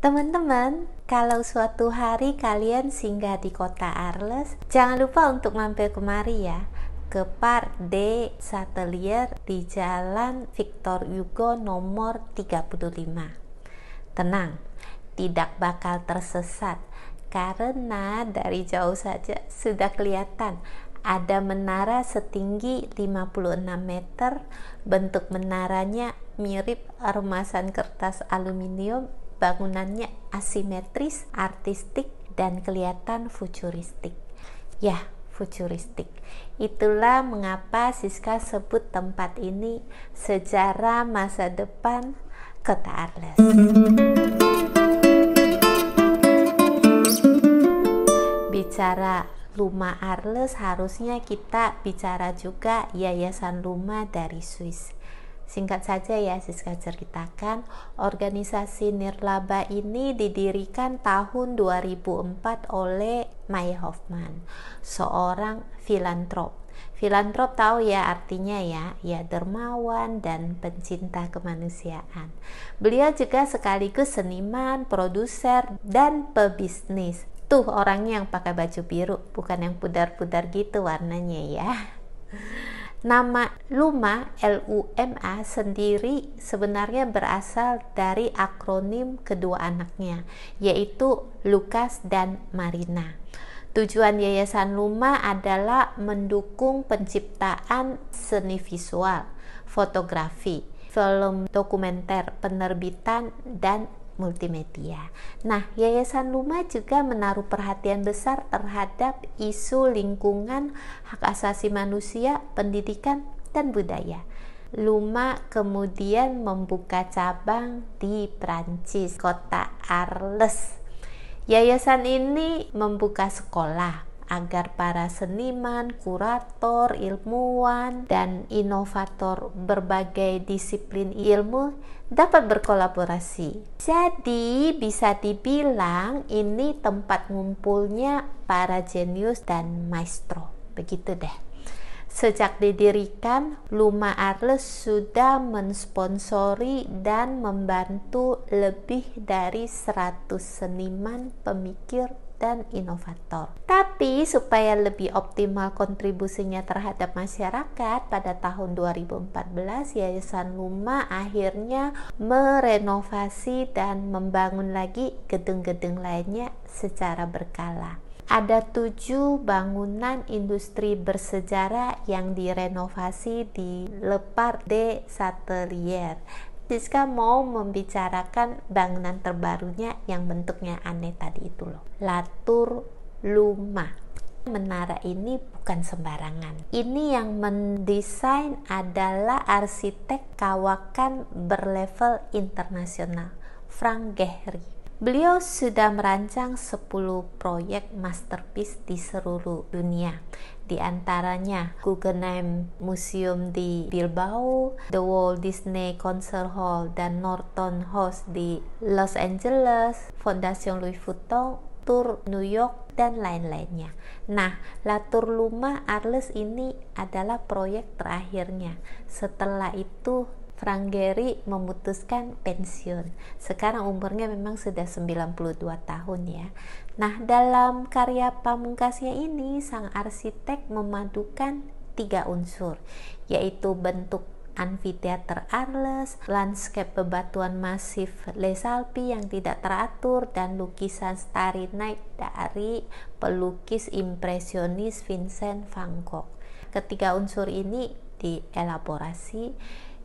Teman-teman, kalau suatu hari kalian singgah di kota Arles, jangan lupa untuk mampir kemari ya, ke Parc des Sateliers di Jalan Victor Hugo nomor 35. Tenang, tidak bakal tersesat, karena dari jauh saja sudah kelihatan ada menara setinggi 56 meter. Bentuk menaranya mirip remasan kertas aluminium. Bangunannya asimetris, artistik, dan kelihatan futuristik. Ya, futuristik. Itulah mengapa Siska sebut tempat ini sejarah masa depan Kota Arles. Bicara Luma Arles, harusnya kita bicara juga Yayasan Luma dari Swiss. Singkat saja ya, Siska ceritakan, organisasi nirlaba ini didirikan tahun 2004 oleh Maya Hoffman, seorang filantrop. Filantrop tahu ya artinya ya dermawan dan pencinta kemanusiaan. Beliau juga sekaligus seniman, produser, dan pebisnis. Tuh orangnya yang pakai baju biru, bukan yang pudar-pudar gitu warnanya ya. Nama Luma, L-U-M-A sendiri sebenarnya berasal dari akronim kedua anaknya, yaitu Lukas dan Marina. Tujuan Yayasan Luma adalah mendukung penciptaan seni visual, fotografi, film dokumenter, penerbitan, dan multimedia. Nah, Yayasan Luma juga menaruh perhatian besar terhadap isu lingkungan, hak asasi manusia, pendidikan, dan budaya. Luma kemudian membuka cabang di Prancis, kota Arles. Yayasan ini membuka sekolah agar para seniman, kurator, ilmuwan, dan inovator berbagai disiplin ilmu dapat berkolaborasi. Jadi bisa dibilang ini tempat ngumpulnya para jenius dan maestro. Begitu deh. Sejak didirikan, Luma Arles sudah mensponsori dan membantu lebih dari 100 seniman, pemikir, dan inovator. Tapi supaya lebih optimal kontribusinya terhadap masyarakat, pada tahun 2014 Yayasan Luma akhirnya merenovasi dan membangun lagi gedung-gedung lainnya secara berkala. Ada 7 bangunan industri bersejarah yang direnovasi di Le Parc des Sateliers. Siska mau membicarakan bangunan terbarunya yang bentuknya aneh tadi itu loh, La Tour Luma. Menara ini bukan sembarangan. Ini yang mendesain adalah arsitek kawakan berlevel internasional, Frank Gehry. Beliau sudah merancang 10 proyek masterpiece di seluruh dunia. Di antaranya Guggenheim Museum di Bilbao, The Walt Disney Concert Hall dan Norton House di Los Angeles, Fondation Louis Vuitton, Tour New York, dan lain-lainnya. Nah, La Tour Luma Arles ini adalah proyek terakhirnya. Setelah itu Frank Gehry memutuskan pensiun. Sekarang umurnya memang sudah 92 tahun ya. Nah, dalam karya pamungkasnya ini, sang arsitek memadukan 3 unsur, yaitu bentuk amfiteater Arles, landscape bebatuan masif Les Alpes yang tidak teratur, dan lukisan Starry Night dari pelukis impresionis Vincent van Gogh. Ketiga unsur ini dielaborasi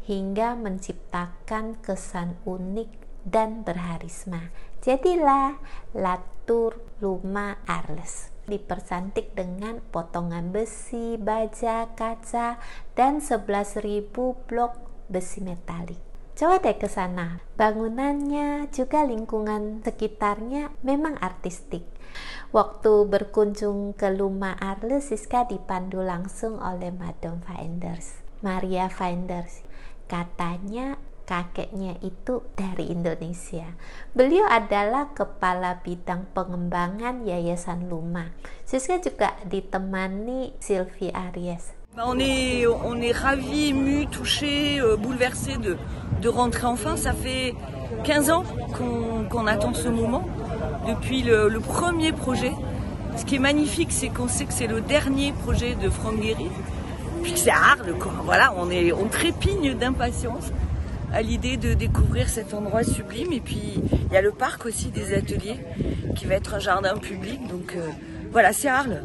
hingga menciptakan kesan unik dan berharisma. Jadilah La Tour Luma Arles. Dipercantik dengan potongan besi, baja, kaca, dan 11.000 blok besi metalik. Coba deh ke sana. Bangunannya juga lingkungan sekitarnya memang artistik. Waktu berkunjung ke Luma Arles, Siska dipandu langsung oleh Madame Finders, Maria Finders. Katanya kakeknya itu dari Indonesia. Beliau adalah kepala bidang pengembangan Yayasan Luma. Siska juga ditemani Sylvie Aries, On est ravis, émus, touchés, bouleversés de rentrer enfin. Ça fait 15 ans qu'on attend ce moment, depuis le premier projet. Ce qui est magnifique, c'est qu'on sait que c'est le dernier projet de Franck Gehry, puis que c'est à Arles, quoi. Voilà, on trépigne d'impatience à l'idée de découvrir cet endroit sublime. Et puis, il y a le parc aussi des ateliers, qui va être un jardin public. Donc voilà, c'est Arles.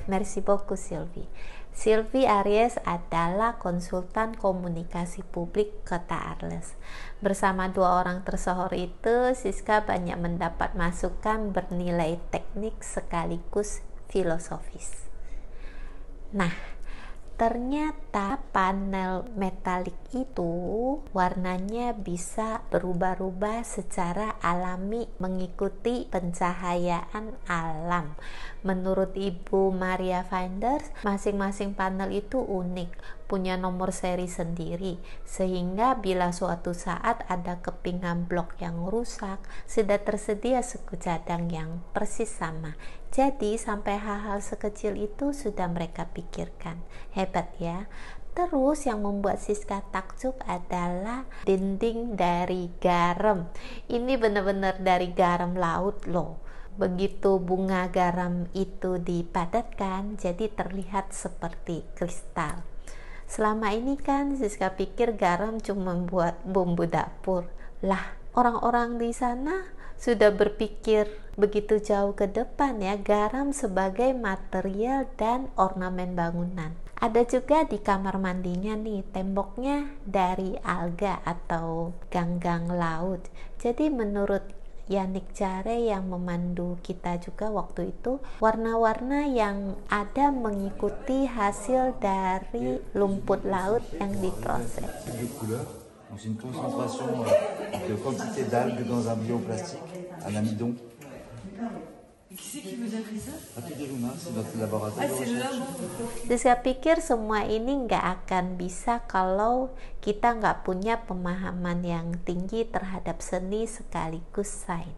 Merci beaucoup, Sylvie. Sylvie Aries adalah konsultan komunikasi publik Kota Arles. Bersama dua orang tersohor itu, Siska banyak mendapat masukan bernilai teknik sekaligus filosofis. Nah, ternyata panel metalik itu warnanya bisa berubah-ubah secara alami mengikuti pencahayaan alam. Menurut Ibu Maria Finders, masing-masing panel itu unik, punya nomor seri sendiri, sehingga bila suatu saat ada kepingan blok yang rusak, sudah tersedia suku cadang yang persis sama. Jadi sampai hal-hal sekecil itu sudah mereka pikirkan. Hebat ya. Terus yang membuat Siska takjub adalah dinding dari garam. Ini benar-benar dari garam laut loh. Begitu bunga garam itu dipadatkan, jadi terlihat seperti kristal. Selama ini kan Siska pikir garam cuma buat bumbu dapur. Lah, orang-orang di sana sudah berpikir begitu jauh ke depan ya, garam sebagai material dan ornamen bangunan. Ada juga di kamar mandinya nih, temboknya dari alga atau ganggang laut. Jadi menurut Yannick Jare yang memandu kita juga waktu itu, warna-warna yang ada mengikuti hasil dari lumpur laut yang diproses. Donc c'est une concentration de quantité d'algues dans un bioplastique, un amidon. Qui c'est qui vous a fait ça? Atelier Luna, c'est notre laboratoire de recherche. Saya pikir semua ini nggak akan bisa kalau kita nggak punya pemahaman yang tinggi terhadap seni sekaligus sains.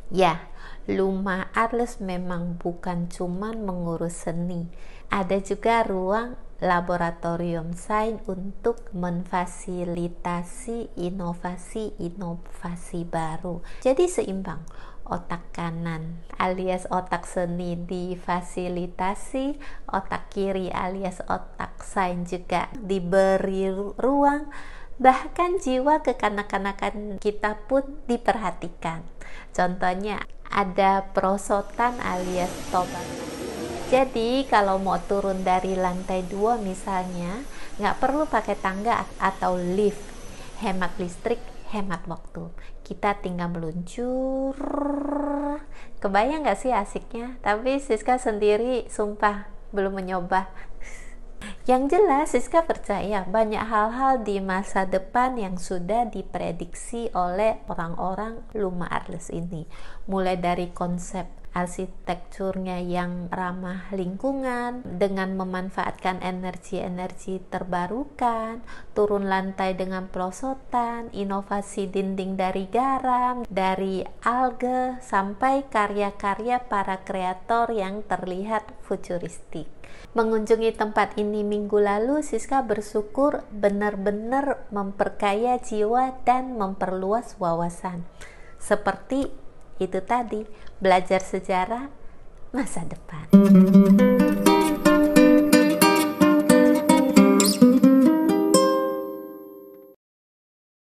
Ya, Luma Arles memang bukan cuman mengurus seni, ada juga ruang laboratorium sains untuk memfasilitasi inovasi-inovasi baru. Jadi seimbang, otak kanan alias otak seni difasilitasi, otak kiri alias otak sains juga diberi ruang, bahkan jiwa kekanak-kanakan kita pun diperhatikan. Contohnya ada perosotan alias tobat. Jadi kalau mau turun dari lantai 2 misalnya, nggak perlu pakai tangga atau lift. Hemat listrik, hemat waktu. Kita tinggal meluncur. Kebayang nggak sih asiknya? Tapi Siska sendiri sumpah belum mencoba. Yang jelas Siska percaya banyak hal-hal di masa depan yang sudah diprediksi oleh orang-orang Luma Arles ini. Mulai dari konsep arsitekturnya yang ramah lingkungan dengan memanfaatkan energi-energi terbarukan, turun lantai dengan perosotan, inovasi dinding dari garam, dari alga, sampai karya-karya para kreator yang terlihat futuristik. Mengunjungi tempat ini minggu lalu, Siska bersyukur benar-benar memperkaya jiwa dan memperluas wawasan. Seperti itu tadi, belajar sejarah masa depan.